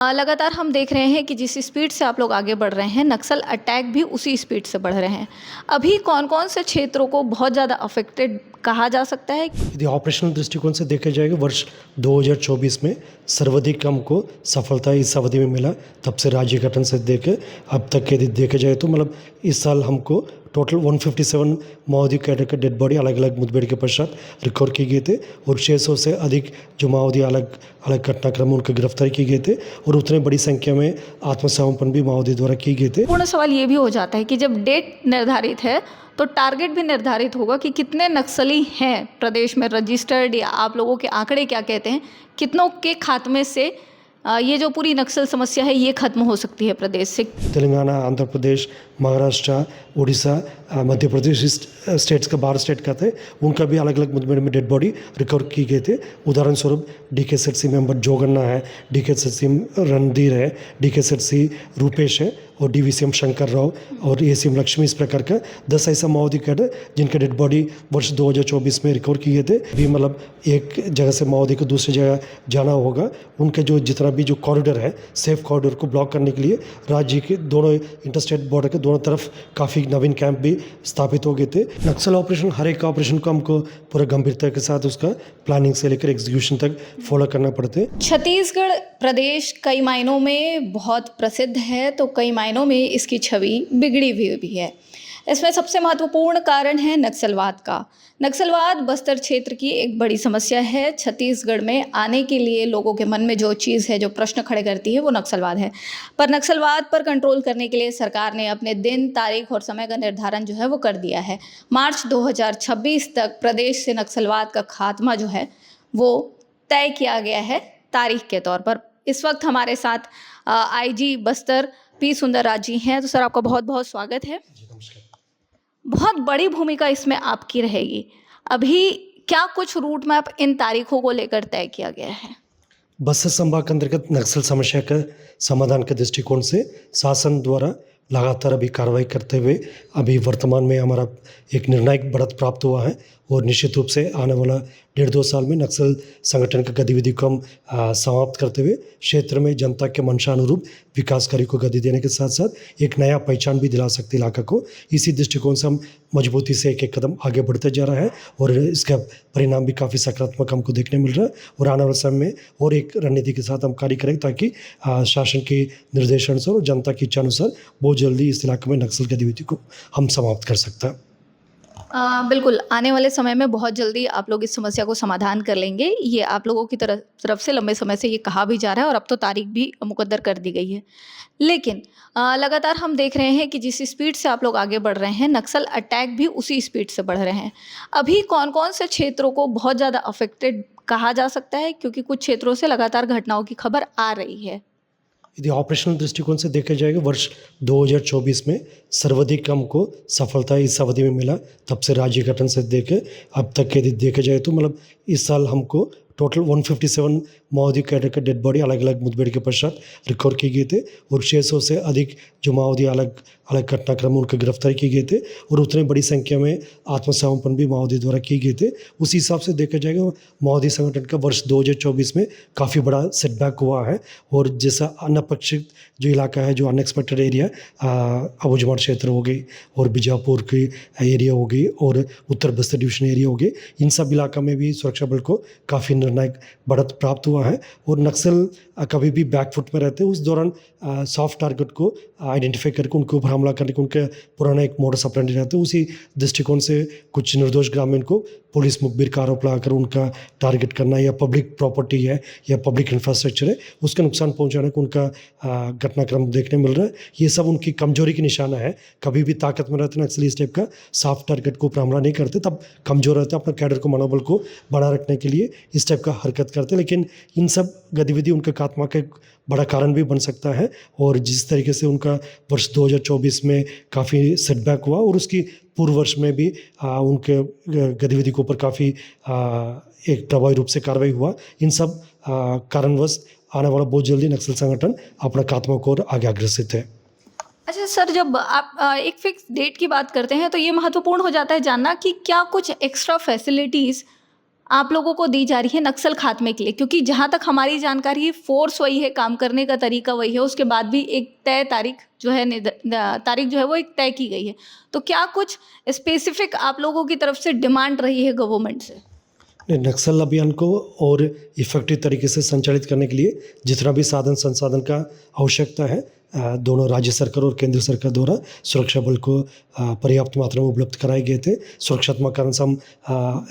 लगातार हम देख रहे हैं कि जिस स्पीड से आप लोग आगे बढ़ रहे हैं, नक्सल अटैक भी उसी स्पीड से बढ़ रहे हैं। अभी कौन-कौन से क्षेत्रों को बहुत ज़्यादा अफ़ेक्टेड कहा जा सकता है? यदि ऑपरेशनल दृष्टिकोण से देखा जाएगा वर्ष 2024 में सर्वाधिक हमको सफलता इस अवधि में मिला। तब से राज्य गठन से देखे अब तक यदि देखा जाए तो मतलब इस साल हमको टोटल 157 माओवादी कैडर के डेड बॉडी अलग अलग मुठभेड़ के पश्चात रिकवर किए गए थे और 600 से अधिक जो माओवादी अलग अलग घटनाक्रम उनके गिरफ्तारी किए गए थे और उतने बड़ी संख्या में आत्मसमर्पण भी माओवादी द्वारा किए गए थे। पूर्ण सवाल ये भी हो जाता है कि जब डेट निर्धारित है, तो टारगेट भी निर्धारित होगा कि कितने नक्सली हैं प्रदेश में रजिस्टर्ड, या आप लोगों के आंकड़े क्या कहते हैं, कितनों के खात्मे से ये जो पूरी नक्सल समस्या है ये खत्म हो सकती है प्रदेश से? तेलंगाना, आंध्र प्रदेश, महाराष्ट्र, उड़ीसा, मध्य प्रदेश, इस स्टेट्स का 12 स्टेट का थे, उनका भी अलग अलग मुठभेड़ में डेड बॉडी रिकवर की गए थे। उदाहरण स्वरूप DKZC मेंबर जोगन्ना है, DKZC रणधीर है, DKZC रूपेश है और DVCM शंकर राव और ACM लक्ष्मी, इस प्रकार का 10 ऐसा माओवादी कैडर जिनके डेड बॉडी वर्ष 2024 में रिकवर किए थे। भी मतलब एक जगह से माओवादी को दूसरी जगह जाना होगा, उनके जो जितना भी जो कॉरिडोर है, सेफ कॉरिडोर को ब्लॉक करने के लिए राज्य के दोनों इंटरस्टेट बॉर्डर के दोनों तरफ काफ़ी नवीन कैंप भी स्थापित हो गए थे। नक्सल ऑपरेशन, हर एक ऑपरेशन को हमको पूरा गंभीरता के साथ उसका प्लानिंग से लेकर एग्जीक्यूशन तक फॉलो करना पड़ता है। छत्तीसगढ़ प्रदेश कई मायनों में बहुत प्रसिद्ध है, तो कई मायनों में इसकी छवि बिगड़ी हुई भी है। इसमें सबसे महत्वपूर्ण कारण है नक्सलवाद का। नक्सलवाद बस्तर क्षेत्र की एक बड़ी समस्या है। छत्तीसगढ़ में आने के लिए लोगों के मन में जो चीज़ है, जो प्रश्न खड़े करती है, वो नक्सलवाद है। पर नक्सलवाद पर कंट्रोल करने के लिए सरकार ने अपने दिन, तारीख और समय का निर्धारण जो है वो कर दिया है। मार्च 2026 तक प्रदेश से नक्सलवाद का खात्मा जो है वो तय किया गया है तारीख के तौर पर। इस वक्त हमारे साथ IG बस्तर P सुंदरराज जी हैं। तो सर, आपका बहुत बहुत स्वागत है। बहुत बड़ी भूमिका इसमें आपकी रहेगी। अभी क्या कुछ रूट मैप इन तारीखों को लेकर तय किया गया है? बस्तर संभाग के अंतर्गत नक्सल समस्या का समाधान के दृष्टिकोण से शासन द्वारा लगातार अभी कार्रवाई करते हुए अभी वर्तमान में हमारा एक निर्णायक बढ़त प्राप्त हुआ है और निश्चित रूप से आने वाला 1.5-2 साल में नक्सल संगठन की गतिविधि को हम समाप्त करते हुए क्षेत्र में जनता के मंशानुरूप विकास कार्य को गति देने के साथ साथ एक नया पहचान भी दिला सकते इलाका को। इसी दृष्टिकोण से हम मजबूती से एक एक कदम आगे बढ़ते जा रहा है और इसका परिणाम भी काफ़ी सकारात्मक हमको देखने मिल रहा है और आने वाले समय में और एक रणनीति के साथ हम कार्य करें ताकि शासन के निर्देशानुसार और जनता की इच्छानुसार बहुत जल्दी इस इलाके में नक्सल गतिविधि को हम समाप्त कर सकते हैं। बिल्कुल, आने वाले समय में बहुत जल्दी आप लोग इस समस्या को समाधान कर लेंगे। ये आप लोगों की तरफ से लंबे समय से ये कहा भी जा रहा है और अब तो तारीख भी मुकद्दर कर दी गई है। लेकिन लगातार हम देख रहे हैं कि जिस स्पीड से आप लोग आगे बढ़ रहे हैं, नक्सल अटैक भी उसी स्पीड से बढ़ रहे हैं। अभी कौन-कौन से क्षेत्रों को बहुत ज़्यादा अफ़ेक्टेड कहा जा सकता है? क्योंकि कुछ क्षेत्रों से लगातार घटनाओं की खबर आ रही है। यदि ऑपरेशनल दृष्टिकोण से देखा जाएगा वर्ष 2024 में सर्वाधिक हमको सफलता इस अवधि में मिला। तब से राज्य गठन से देखे अब तक यदि देखा जाए तो मतलब इस साल हमको टोटल 157 माओवादी कैडर के डेड बॉडी अलग अलग मुठभेड़ के पश्चात रिकवर किए गए थे और 600 से अधिक जो माओवादी अलग अलग घटनाक्रम उनके गिरफ्तारी किए गए थे और उतने बड़ी संख्या में आत्मसमर्पण भी माओवादी द्वारा किए गए थे। उसी हिसाब से देखा जाएगा माओवादी संगठन का वर्ष 2024 में काफ़ी बड़ा सेटबैक हुआ है और जैसा अनपेक्षित जो इलाका है, जो अनएक्सपेक्टेड एरिया, अबूझमाड़ क्षेत्र हो गई और बीजापुर की एरिया हो गई और उत्तर बस्तर डिवीजन एरिया हो गई, इन सब इलाका में भी सुरक्षा बल को काफ़ी निर्णायक बढ़त प्राप्त हुआ है और नक्सल कभी भी बैकफुट में रहते हैं। उस दौरान सॉफ्ट टारगेट को आइडेंटिफाई करके उनके ऊपर हमला करने के उनके पुराना एक मोडस ऑपरेंडी रहते हैं। उसी दृष्टिकोण से कुछ निर्दोष ग्रामीण को पुलिस मुखबिर का आरोप लगाकर उनका टारगेट करना या पब्लिक प्रॉपर्टी है या पब्लिक इंफ्रास्ट्रक्चर है उसका नुकसान पहुंचाने को उनका घटनाक्रम देखने मिल रहा है। ये सब उनकी कमजोरी की निशाना है। कभी भी ताकत में रहते नक्सली इस टाइप का सॉफ्ट टारगेट को ऊपर हमला नहीं करते, तब कमजोर रहते अपने कैडर को, मनोबल को बनाए रखने के लिए इस टाइप का हरकत करते। लेकिन इन सब गतिविधि उनके खात्मा का एक बड़ा कारण भी बन सकता है और जिस तरीके से उनका वर्ष 2024 में काफ़ी सेटबैक हुआ और उसकी पूर्व वर्ष में भी उनके गतिविधि के ऊपर काफ़ी एक प्रभावी रूप से कार्रवाई हुआ। इन सब कारणवश आने वाला बहुत जल्दी नक्सल संगठन अपना खात्मा को और आगे अग्रसित है। अच्छा सर, जब आप एक फिक्स डेट की बात करते हैं तो ये महत्वपूर्ण हो जाता है जानना कि क्या कुछ एक्स्ट्रा फैसिलिटीज़ आप लोगों को दी जा रही है नक्सल खात्मे के लिए, क्योंकि जहाँ तक हमारी जानकारी है फोर्स वही है, काम करने का तरीका वही है, उसके बाद भी एक तय तारीख जो है तारीख जो है वो एक तय की गई है, तो क्या कुछ स्पेसिफिक आप लोगों की तरफ से डिमांड रही है गवर्नमेंट से? नक्सल अभियान को और इफेक्टिव तरीके से संचालित करने के लिए जितना भी साधन संसाधन का आवश्यकता है, दोनों राज्य सरकार और केंद्र सरकार द्वारा सुरक्षा बल को पर्याप्त मात्रा में उपलब्ध कराए गए थे। सुरक्षात्मक कारण से हम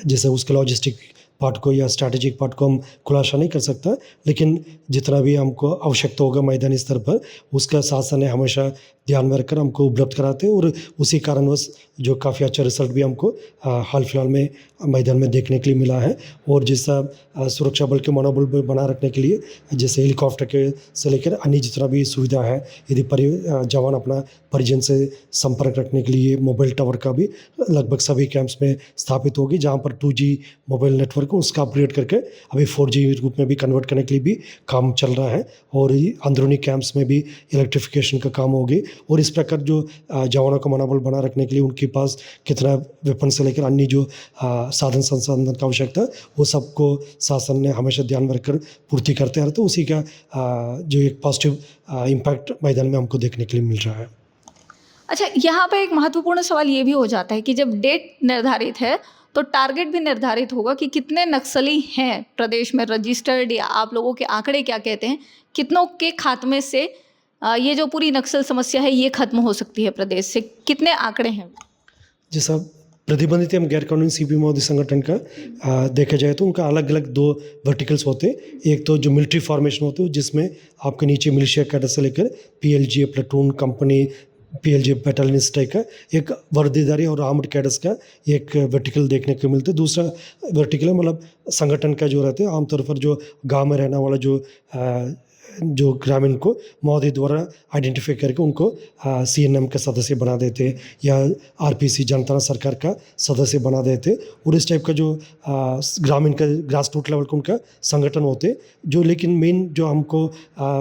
जैसे उसके लॉजिस्टिक पार्ट को या स्ट्रैटेजिक पार्ट को हम खुलासा नहीं कर सकता, लेकिन जितना भी हमको आवश्यकता होगा मैदानी स्तर पर उसका शासन ने हमेशा ध्यान में रखकर हमको उपलब्ध कराते हैं और उसी कारणवश जो काफ़ी अच्छा रिजल्ट भी हमको हाल फिलहाल में मैदान में देखने के लिए मिला है। और जैसा सुरक्षा बल के मनोबल बना रखने के लिए जैसे हेलीकॉप्टर के से लेकर अन्य जितना भी सुविधा है, यदि जवान अपना परिजन से संपर्क रखने के लिए मोबाइल टावर का भी लगभग सभी कैंप्स में स्थापित होगी, जहाँ पर 2G मोबाइल नेटवर्क उसका अपग्रेड करके अभी 4G रूप में भी कन्वर्ट करने के लिए भी काम चल रहा है। और अंदरूनी कैंप्स में भी इलेक्ट्रिफिकेशन का काम होगी। और इस प्रकार जो जवानों का मनोबल बना रखने के लिए उनके पास कितना वेपन से लेकर अन्य जो साधन संसाधन का आवश्यकता वो सबको शासन ने हमेशा ध्यान में रखकर पूर्ति करते रहते, उसी का जो एक पॉजिटिव इम्पैक्ट मैदान में हमको देखने के लिए मिल रहा है। अच्छा, यहाँ पे एक महत्वपूर्ण सवाल ये भी हो जाता है कि जब डेट निर्धारित है तो टारगेट भी निर्धारित होगा कि कितने नक्सली हैं प्रदेश में रजिस्टर्ड, या आप लोगों के आंकड़े क्या कहते हैं, कितनों के खात्मे से ये जो पूरी नक्सल समस्या है ये खत्म हो सकती है प्रदेश से, कितने आंकड़े हैं? जैसा प्रतिबंधित एवं गैर कानूनी CP माओवादी संगठन का देखा जाए तो उनका अलग अलग 2 वर्टिकल्स होते हैं। एक तो जो मिलिट्री फॉर्मेशन होते हैं जिसमें आपके नीचे मिलिशिया कैडर से लेकर PLG platoon company PLG battalion इस टाइप का एक वर्दीधारी और आर्म्ड कैडर्स का एक वर्टिकल देखने को मिलता है। दूसरा वर्टिकल है मतलब संगठन का जो रहते हैं आमतौर पर जो गांव में रहने वाला जो ग्रामीण को माओवादी द्वारा आइडेंटिफाई करके उनको CNM के सदस्य बना देते या RPC जनता सरकार का सदस्य बना देते। और इस टाइप का जो ग्रामीण का ग्रास रूट लेवल का उनका संगठन होते जो, लेकिन मेन जो हमको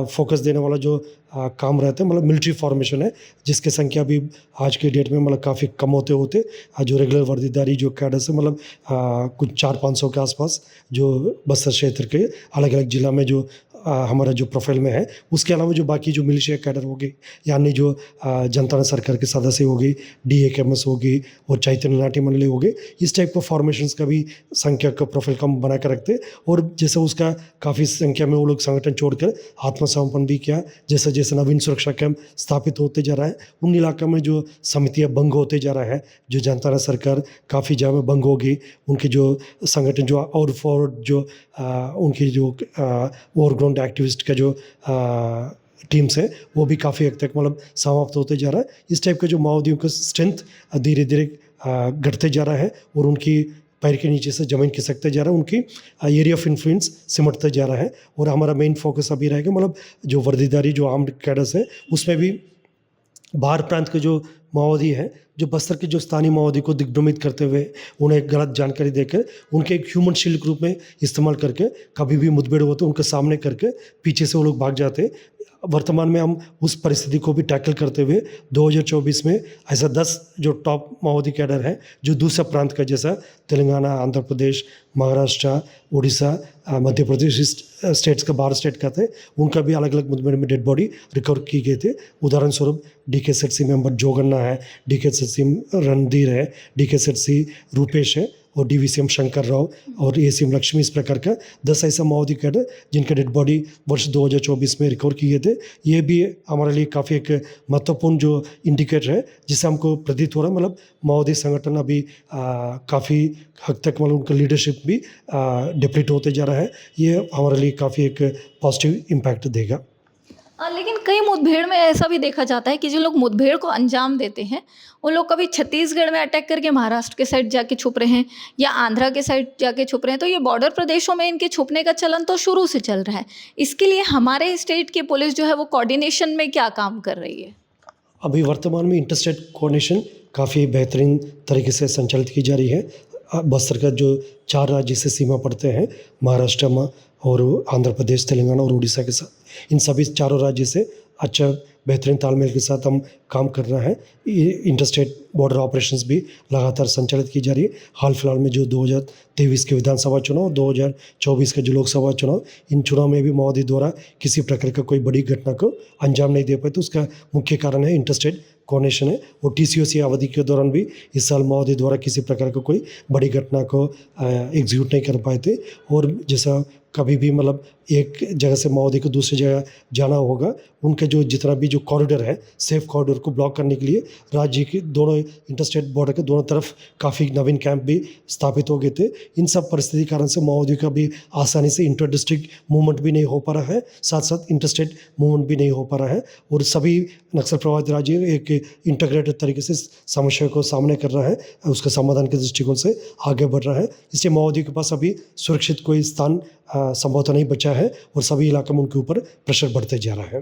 फोकस देने वाला जो काम रहता है मतलब मिलिट्री फॉर्मेशन है, जिसकी संख्या भी आज के डेट में मतलब काफ़ी कम होते जो रेगुलर वर्दीधारी जो कैडर्स है मतलब कुछ 400-500 के आसपास जो बस्तर क्षेत्र के अलग अलग जिला में जो हमारा जो प्रोफाइल में है। उसके अलावा जो बाकी जो मिलिशिया कैडर होगी यानी जो जनता सरकार के सदस्य होगी, DAKMS होगी और चैतन्य नाट्य मंडली होगी, इस टाइप का फॉर्मेशंस का भी संख्या का प्रोफाइल कम बना कर रखते। और जैसे उसका काफ़ी संख्या में वो लोग संगठन छोड़कर आत्मसमर्पण भी किया। जैसे जैसे नवीन सुरक्षा कैंप स्थापित होते जा रहा है उन इलाकों में जो समितियाँ भंग होते जा रहा है, जो जनता सरकार काफ़ी जगह भंग होगी, उनके जो संगठन जो और फॉरवर्ड जो उनकी जो ओवरग्राउंड एक्टिविस्ट का जो टीम्स है वो भी काफ़ी हद तक मतलब समाप्त होते जा रहा है। इस टाइप का जो माओवादियों का स्ट्रेंथ धीरे धीरे घटते जा रहा है और उनकी पैर के नीचे से ज़मीन खिसकते जा रहा है, उनकी एरिया ऑफ इन्फ्लुएंस सिमटते जा रहा है। और हमारा मेन फोकस अभी रहेगा मतलब जो वर्दीधारी जो आर्म्ड कैडर्स है उसमें भी बाहर प्रांत के जो माओवादी है, जो बस्तर के जो स्थानीय माओवादी को दिग्भ्रमित करते हुए उन्हें गलत जानकारी देकर उनके एक ह्यूमन शील्ड के रूप में इस्तेमाल करके कभी भी मुठभेड़ होते उनके सामने करके पीछे से वो लोग भाग जाते। वर्तमान में हम उस परिस्थिति को भी टैकल करते हुए 2024 में ऐसा 10 जो टॉप माओवादी कैडर है जो दूसरा प्रांत का जैसा तेलंगाना, आंध्र प्रदेश, महाराष्ट्र, उड़ीसा, मध्य प्रदेश स्टेट्स का 12 स्टेट का थे, उनका भी अलग अलग मुठभेड़ में डेड बॉडी रिकवर की गए थे। उदाहरण स्वरूप DKZC मेंबर जोगन्ना है, DKZC रणधीर है, DKZC रूपेश है और DVCM शंकर राव और ACM लक्ष्मी, इस प्रकार का 10 ऐसा माओवादी कैडर जिनके डेड बॉडी वर्ष 2024 में रिकवर किए थे। ये भी हमारे लिए काफ़ी एक महत्वपूर्ण जो इंडिकेटर है जिससे हमको प्रतीत हो रहा है मतलब माओवादी संगठन अभी काफ़ी हद तक मतलब उनका लीडरशिप भी डिप्लीट होते जा रहा है। ये हमारे लिए काफ़ी एक पॉजिटिव इम्पैक्ट देगा। लेकिन कई मुठभेड़ में ऐसा भी देखा जाता है कि जो लोग मुठभेड़ को अंजाम देते हैं वो लोग कभी छत्तीसगढ़ में अटैक करके महाराष्ट्र के साइड जाके छुप रहे हैं या आंध्रा के साइड जाके छुप रहे हैं, तो ये बॉर्डर प्रदेशों में इनके छुपने का चलन तो शुरू से चल रहा है। इसके लिए हमारे स्टेट की पुलिस जो है वो कोऑर्डिनेशन में क्या काम कर रही है? अभी वर्तमान में इंटरस्टेट कोऑर्डिनेशन काफ़ी बेहतरीन तरीके से संचालित की जा रही है। बस्तर का जो 4 राज्य से सीमा पड़ते हैं, महाराष्ट्र में और आंध्र प्रदेश, तेलंगाना और उड़ीसा के साथ, इन सभी चारों राज्य से अच्छा बेहतरीन तालमेल के साथ हम काम कर रहे हैं। इंटरस्टेट बॉर्डर ऑपरेशंस भी लगातार संचालित की जा रही है। हाल फिलहाल में जो 2023 के विधानसभा चुनाव, 2024 के जो लोकसभा चुनाव, इन चुनाव में भी माओवादी द्वारा किसी प्रकार का कोई बड़ी घटना को अंजाम नहीं दे पाए, तो उसका मुख्य कारण है इंटरस्टेट कोऑर्डिनेशन है। और टीसीओसी अवधि के दौरान भी इस साल माओवादी द्वारा किसी प्रकार का कोई बड़ी घटना को एग्जीक्यूट नहीं कर पाए थे। और जैसा कभी भी मतलब एक जगह से माओवादी को दूसरी जगह जाना होगा, उनके जो जितना भी जो कॉरिडोर है, सेफ कॉरिडोर को ब्लॉक करने के लिए राज्य के दोनों इंटरस्टेट बॉर्डर के दोनों तरफ काफ़ी नवीन कैंप भी स्थापित हो गए थे। इन सब परिस्थिति कारण से माओवादियों का भी आसानी से इंटर डिस्ट्रिक्ट मूवमेंट भी नहीं हो पा रहा है, साथ साथ इंटरस्टेट मूवमेंट भी नहीं हो पा रहा है। और सभी नक्सल प्रभावित राज्य एक इंटीग्रेटेड तरीके से समस्या को सामने कर रहा है, उसके समाधान के दृष्टिकोण से आगे बढ़ रहा है। इसलिए माओवादियों के पास अभी सुरक्षित कोई स्थान संभवतः नहीं बचा है और सभी इलाकों में उनके ऊपर प्रेशर बढ़ते जा रहा है।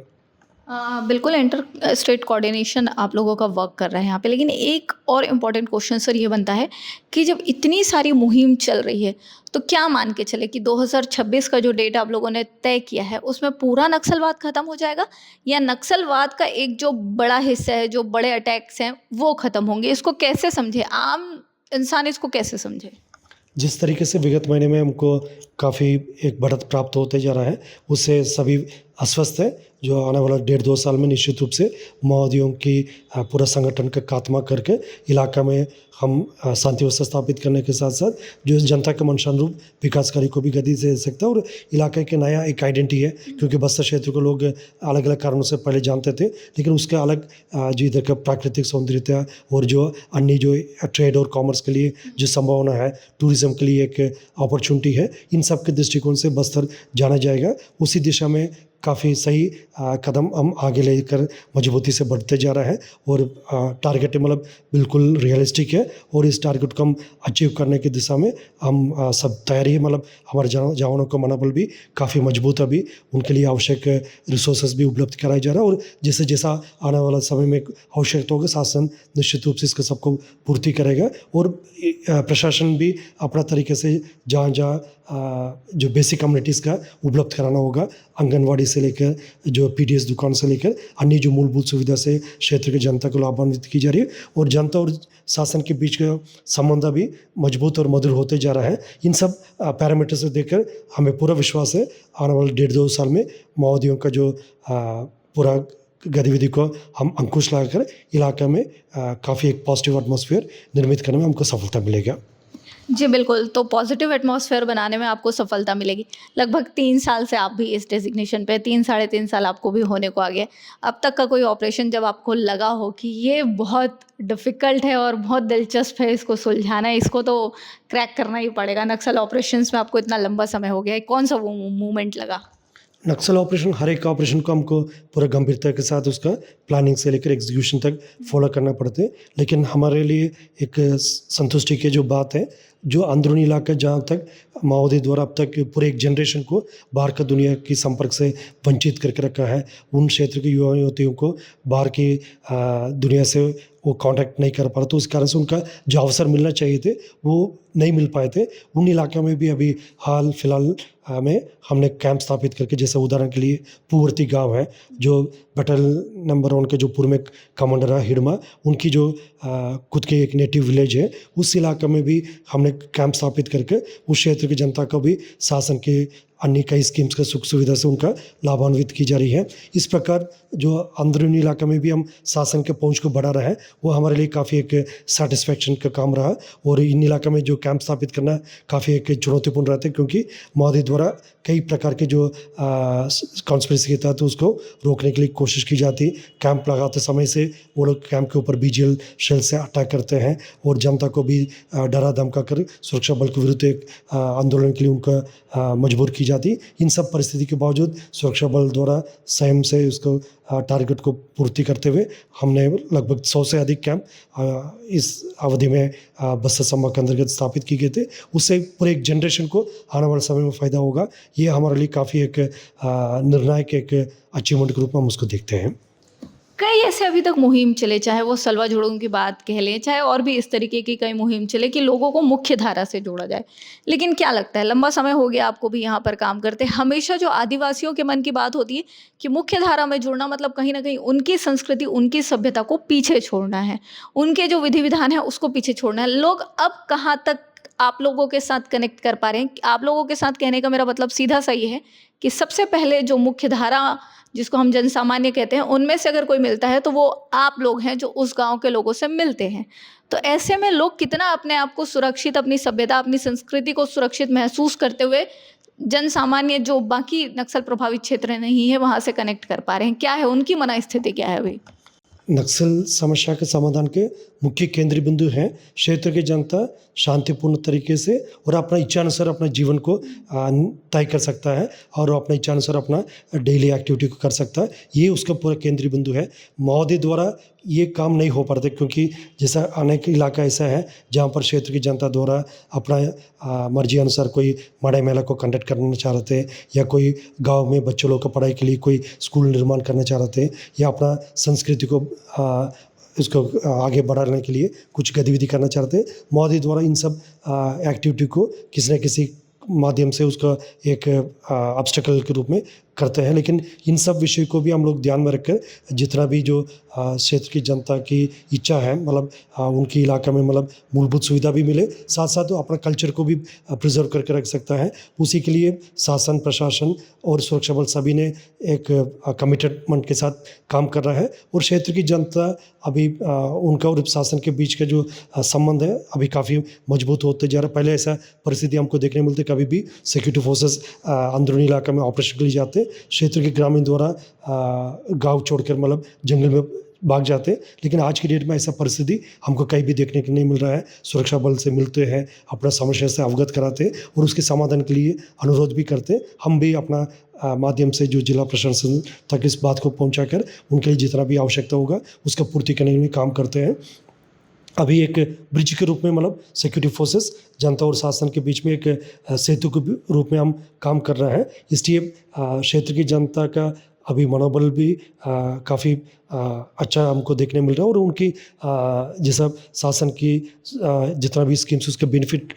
बिल्कुल इंटर स्टेट कोऑर्डिनेशन आप लोगों का वर्क कर रहा है यहाँ पे, लेकिन एक और इम्पॉर्टेंट क्वेश्चन सर ये बनता है कि जब इतनी सारी मुहिम चल रही है तो क्या मान के चले कि 2026 का जो डेट आप लोगों ने तय किया है उसमें पूरा नक्सलवाद खत्म हो जाएगा, या नक्सलवाद का एक जो बड़ा हिस्सा है, जो बड़े अटैक्स हैं वो खत्म होंगे? इसको कैसे समझे आम इंसान, इसको कैसे समझे? जिस तरीके से विगत महीने में हमको काफ़ी एक बढ़त प्राप्त होते जा रहा है, उससे सभी आश्वस्त है। जो आने वाला 1.5-2 साल में निश्चित रूप से माओवादियों की पूरा संगठन का खात्मा करके इलाका में हम शांति व्यवस्था स्थापित करने के साथ साथ जो जनता के मंशानुरूप विकास कार्य को भी गति दे सकता है। और इलाके के नया एक आइडेंटिटी है, क्योंकि बस्तर क्षेत्र को लोग अलग अलग कारणों से पहले जानते थे, लेकिन उसके अलग जो इधर का प्राकृतिक सौंदर्यता और जो अन्य जो ट्रेड और कॉमर्स के लिए जो संभावना है, टूरिज्म के लिए एक अपॉर्चुनिटी है, इन सब के दृष्टिकोण से बस्तर जाना जाएगा। उसी दिशा में काफ़ी सही कदम हम आगे लेकर मजबूती से बढ़ते जा रहा है। और टारगेट मतलब बिल्कुल रियलिस्टिक है और इस टारगेट को हम अचीव करने की दिशा में हम सब तैयारी है। मतलब हमारे जवानों का मनोबल भी काफ़ी मजबूत है, अभी उनके लिए आवश्यक रिसोर्सेज भी उपलब्ध कराया जा रहा है। और जैसे जैसा आने वाला समय में आवश्यकता होगा, शासन निश्चित रूप से इसका सबको पूर्ति करेगा। और प्रशासन भी अपना तरीके से जहाँ जहाँ जो बेसिक कम्युनिटीज़ का उपलब्ध कराना होगा, आंगनवाड़ी से लेकर जो पीडीएस दुकान से लेकर अन्य जो मूलभूत सुविधा से क्षेत्र की जनता को लाभान्वित की जा रही है। और जनता और शासन के बीच का संबंध भी मजबूत और मधुर होते जा रहा है। इन सब पैरामीटर्स से देखकर हमें पूरा विश्वास है आने वाले 1.5-2 साल में माओवादियों का जो पूरा गतिविधि को हम अंकुश लगाकर इलाके में काफ़ी एक पॉजिटिव एटमॉस्फेयर निर्मित करने में हमको सफलता मिलेगा। जी बिल्कुल, तो पॉजिटिव एटमॉस्फेयर बनाने में आपको सफलता मिलेगी। लगभग 3 साल से आप भी इस डेजिग्नेशन पे, 3 साढ़े 3 साल आपको भी होने को आ गया। अब तक का कोई ऑपरेशन जब आपको लगा हो कि ये बहुत डिफ़िकल्ट है और बहुत दिलचस्प है इसको सुलझाना, इसको तो क्रैक करना ही पड़ेगा, नक्सल ऑपरेशंस में आपको इतना लंबा समय हो गया है, कौन सा वो मोमेंट लगा? नक्सल ऑपरेशन, हर एक ऑपरेशन को हमको पूरा गंभीरता के साथ उसका प्लानिंग से लेकर एग्जीक्यूशन तक फॉलो करना पड़ता है। लेकिन हमारे लिए एक संतुष्टि की जो बात है, जो अंदरूनी इलाका जहाँ तक माओवादी द्वारा अब तक पूरे एक जनरेशन को बाहर का दुनिया की संपर्क से वंचित करके रखा है, उन क्षेत्र के युवा युवतियों को बाहर की दुनिया से वो कांटेक्ट नहीं कर पा रहे, तो उस कारण से उनका जो अवसर मिलना चाहिए थे वो नहीं मिल पाए थे। उन इलाकों में भी अभी हाल फिलहाल में हमने कैंप स्थापित करके, जैसे उदाहरण के लिए पूवर्ती गांव है, जो बटल नंबर 1 के जो पूर्व में कमांडर है हिडमा, उनकी जो खुद के एक नेटिव विलेज है, उस इलाके में भी हमने कैंप स्थापित करके उस क्षेत्र की जनता को भी शासन के अन्य कई स्कीम्स का सुख सुविधा से उनका लाभान्वित की जा रही है। इस प्रकार जो अंदरूनी इलाका में भी हम शासन के पहुंच को बढ़ा रहे हैं, वो हमारे लिए काफ़ी एक सेटिस्फैक्शन का काम रहा। और इन इलाका में जो कैंप स्थापित करना काफ़ी एक चुनौतीपूर्ण रहता है, क्योंकि माओवादी द्वारा कई प्रकार के जो कॉन्स्पिरेसी के तहत उसको रोकने के लिए कोशिश की जाती। कैंप लगाते समय से वो लोग कैंप के ऊपर बीजीएल शेल से अटैक करते हैं और जनता को भी डरा धमका कर सुरक्षा बल के विरुद्ध एक आंदोलन के लिए उनका मजबूर की जाती। इन सब परिस्थिति के बावजूद सुरक्षा बल द्वारा स्वयं से उसको टारगेट को पूर्ति करते हुए हमने लगभग 100 से अधिक कैंप इस अवधि में बस्तर संभाग के अंतर्गत स्थापित किए गए थे। उससे पूरे एक जनरेशन को आने वाले समय में फ़ायदा होगा। ये हमारे लिए काफ़ी एक निर्णायक एक अचीवमेंट के रूप में हम उसको देखते हैं। कई ऐसे अभी तक मुहिम चले, चाहे वो सलवा जुड़ों की बात कह लें, चाहे और भी इस तरीके की कई मुहिम चले कि लोगों को मुख्य धारा से जोड़ा जाए। लेकिन क्या लगता है, लंबा समय हो गया आपको भी यहाँ पर काम करते, हमेशा जो आदिवासियों के मन की बात होती है कि मुख्य धारा में जुड़ना मतलब कहीं न कहीं उनकी संस्कृति, उनकी सभ्यता को पीछे छोड़ना है। उनके जो विधि-विधान है उसको पीछे छोड़ना है। लोग अब कहाँ तक आप लोगों के साथ कनेक्ट कर पा रहे हैं? आप लोगों के साथ कहने का मेरा मतलब सीधा-सा ये है कि सबसे पहले जो मुख्य धारा जिसको हम जनसामान्य कहते हैं, उनमें से अगर कोई मिलता है तो वो आप लोग हैं जो उस गाँव के लोगों से मिलते हैं। तो ऐसे में लोग कितना अपने आप को सुरक्षित, अपनी सभ्यता, अपनी संस्कृति को सुरक्षित महसूस करते हुए जनसामान्य जो बाकी नक्सल प्रभावित क्षेत्र नहीं है, वहाँ से कनेक्ट कर पा रहे हैं? क्या है उनकी मनःस्थिति क्या है अभी? नक्सल समस्या के समाधान के मुख्य केंद्रीय बिंदु हैं क्षेत्र की जनता शांतिपूर्ण तरीके से और अपना इच्छानुसार अपने जीवन को तय कर सकता है और अपने इच्छानुसार अपना डेली एक्टिविटी को कर सकता है। ये उसका पूरा केंद्रीय बिंदु है। महोदय द्वारा ये काम नहीं हो पाते क्योंकि जैसा अनेक इलाका ऐसा है जहाँ पर क्षेत्र की जनता द्वारा अपना मर्जी अनुसार कोई मड़ई मेला को कंडक्ट करना चाह रहे थे या कोई गांव में बच्चों लोग का पढ़ाई के लिए कोई स्कूल निर्माण करना चाह रहे थे या अपना संस्कृति को इसको आगे बढ़ाने के लिए कुछ गतिविधि करना चाहते हैं। महोदय द्वारा इन सब एक्टिविटी को किसी न किसी माध्यम से उसका एक ऑब्स्टेकल के रूप में करते हैं। लेकिन इन सब विषय को भी हम लोग ध्यान में रखकर जितना भी जो क्षेत्र की जनता की इच्छा है मतलब उनकी इलाका में मतलब मूलभूत सुविधा भी मिले, साथ साथ वो अपना कल्चर को भी प्रिजर्व करके रख सकता है। उसी के लिए शासन, प्रशासन और सुरक्षा बल सभी ने एक कमिटमेंट के साथ काम कर रहा है और क्षेत्र की जनता अभी उनका और शासन के बीच का जो संबंध है अभी काफ़ी मजबूत होते जा रहा है। पहले ऐसा परिस्थिति हमको देखने मिलती, कभी भी सिक्योरिटी फोर्सेस अंदरूनी इलाका में ऑपरेशन के लिए जाते, क्षेत्र के ग्रामीण द्वारा गांव छोड़कर मतलब जंगल में भाग जाते। लेकिन आज की डेट में ऐसा परिस्थिति हमको कहीं भी देखने को नहीं मिल रहा है। सुरक्षा बल से मिलते हैं, अपना समस्या से अवगत कराते और उसके समाधान के लिए अनुरोध भी करते। हम भी अपना माध्यम से जो जिला प्रशासन तक इस बात को पहुंचाकर उनके लिए जितना भी आवश्यकता होगा उसका पूर्ति करने में काम करते हैं। अभी एक ब्रिज के रूप में मतलब सिक्योरिटी फोर्सेस जनता और शासन के बीच में एक सेतु के रूप में हम काम कर रहे हैं। इसलिए क्षेत्र की जनता का अभी मनोबल भी काफ़ी अच्छा हमको देखने मिल रहा है और उनकी जैसा शासन की जितना भी स्कीम्स उसके बेनिफिट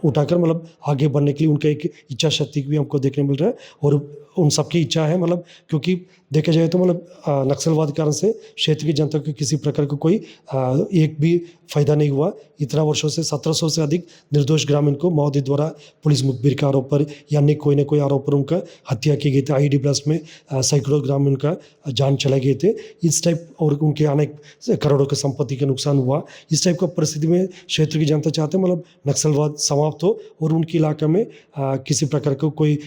उठाकर मतलब आगे बढ़ने के लिए उनका एक इच्छा शक्ति भी हमको देखने मिल रहा है। और उन सबकी इच्छा है मतलब क्योंकि देखा जाए तो मतलब नक्सलवाद के कारण से क्षेत्र की जनता को किसी प्रकार का कोई एक भी फायदा नहीं हुआ। इतना वर्षों से 1700 से अधिक निर्दोष ग्रामीण को महोदय द्वारा पुलिस मुखबिर के आरोप पर या कोई न कोई आरोप पर उनका हत्या की गई थी। आईडी ब्लास्ट में सैकड़ों ग्रामीण का जान चले गए थे। इस टाइप और उनके अनेक करोड़ों की संपत्ति का नुकसान हुआ। इस टाइप का परिस्थिति में क्षेत्र की जनता चाहते हैं मतलब नक्सलवाद समाप्त हो और उनके इलाके में किसी प्रकार का कोई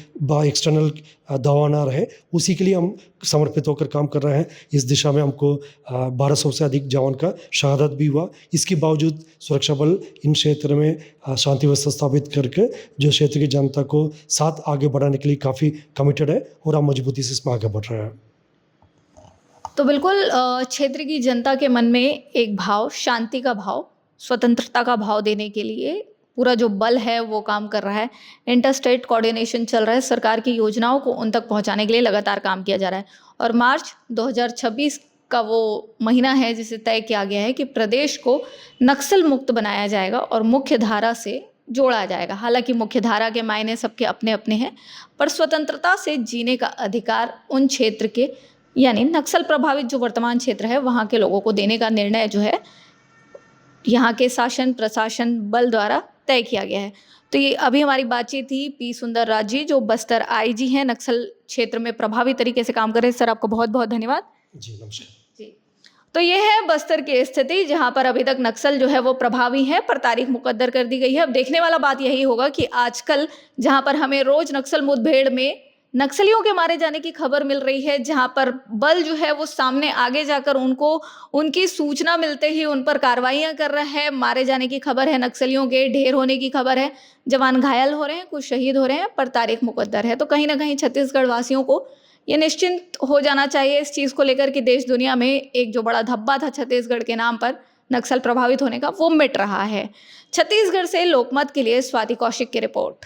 एक्सटर्नल दबाव ना रहे। उसी के लिए हम समर्पित होकर काम कर रहे हैं। इस दिशा में हमको 1200 से अधिक जवान का शहादत भी हुआ। इसके बावजूद सुरक्षा बल इन क्षेत्र में शांति व्यवस्था स्थापित करके जो क्षेत्र की जनता को साथ आगे बढ़ाने के लिए काफ़ी कमिटेड है और हम मजबूती से इसमें आगे बढ़ रहे हैं। तो बिल्कुल क्षेत्र की जनता के मन में एक भाव, शांति का भाव, स्वतंत्रता का भाव देने के लिए पूरा जो बल है वो काम कर रहा है। इंटर स्टेट कोऑर्डिनेशन चल रहा है। सरकार की योजनाओं को उन तक पहुंचाने के लिए लगातार काम किया जा रहा है और मार्च 2026 का वो महीना है जिसे तय किया गया है कि प्रदेश को नक्सल मुक्त बनाया जाएगा और मुख्य धारा से जोड़ा जाएगा। हालांकि मुख्य धारा के मायने सबके अपने अपने हैं, पर स्वतंत्रता से जीने का अधिकार उन क्षेत्र के यानी नक्सल प्रभावित जो वर्तमान क्षेत्र है वहाँ के लोगों को देने का निर्णय जो है यहाँ के शासन प्रशासन बल द्वारा तय किया गया है। तो ये अभी हमारी बातचीत थी पी सुंदर राज जी जो बस्तर आईजी हैं, नक्सल क्षेत्र में प्रभावी तरीके से काम कर रहे हैं। सर आपको बहुत बहुत धन्यवाद। जी नमस्कार। जी, तो ये है बस्तर की स्थिति जहाँ पर अभी तक नक्सल जो है वो प्रभावी है, पर तारीख मुकद्दर कर दी गई है। अब देखने वाला बात यही होगा कि आजकल जहाँ पर हमें रोज नक्सल मुठभेड़ में नक्सलियों के मारे जाने की खबर मिल रही है, जहां पर बल जो है वो सामने आगे जाकर उनको उनकी सूचना मिलते ही उन पर कार्रवाइयां कर रहा है, मारे जाने की खबर है, नक्सलियों के ढेर होने की खबर है, जवान घायल हो रहे हैं, कुछ शहीद हो रहे हैं, पर तारीख मुकद्दर है। तो कहीं ना कहीं छत्तीसगढ़ वासियों को ये निश्चिंत हो जाना चाहिए इस चीज़ को लेकर कि देश दुनिया में एक जो बड़ा धब्बा था छत्तीसगढ़ के नाम पर नक्सल प्रभावित होने का वो मिट रहा है। छत्तीसगढ़ से लोकमत के लिए स्वाति कौशिक की रिपोर्ट।